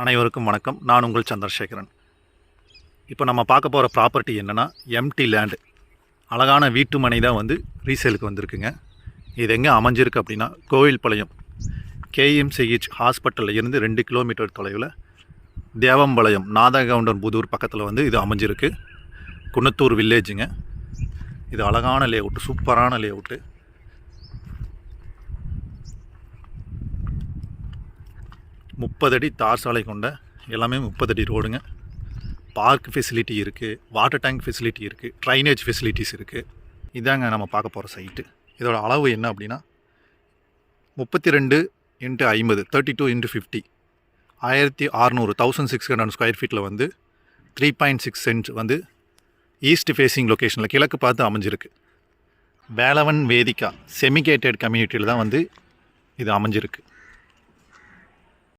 அனைவருக்கும் வணக்கம். நான் உங்கள் சந்திரசேகரன். இப்போ நம்ம பார்க்க போகிற ப்ராப்பர்ட்டி என்னென்னா எம்டி லேண்டு. அழகான வீட்டு மனை தான் வந்து ரீசேலுக்கு வந்திருக்குங்க. இது எங்கே அமைஞ்சிருக்கு அப்படின்னா கோவில்பாளையம் KMCH ஹாஸ்பிட்டலில் இருந்து 2 கிலோமீட்டர் தொலைவில் தேவம்பாளையம் நாதகவுண்டன் புதூர் பக்கத்தில் வந்து இது அமைஞ்சிருக்கு. குன்னத்தூர் வில்லேஜுங்க. இது அழகான லேஅவுட்டு, சூப்பரான லேஅவுட்டு. முப்பது அடி தார் சாலை கொண்ட எல்லாமே 30 அடி ரோடுங்க. பார்க் ஃபெசிலிட்டி இருக்குது, வாட்டர் டேங்க் ஃபெசிலிட்டி இருக்குது, ட்ரைனேஜ் ஃபெசிலிட்டிஸ் இருக்குது. இதாங்க நம்ம பார்க்க போகிற சைட்டு. இதோட அளவு என்ன அப்படின்னா 32 × 50 32 × 50 1600 1600 ஸ்கொயர் ஃபீட்டில் வந்து 3.6 சென்ட் வந்து ஈஸ்ட் ஃபேஸிங் லொக்கேஷனில் கிழக்கு பார்த்து அமைஞ்சிருக்கு. வேலவன் வேதிகா செமிகேட்டட் கம்யூனிட்டியில் தான் வந்து இது அமைஞ்சிருக்கு.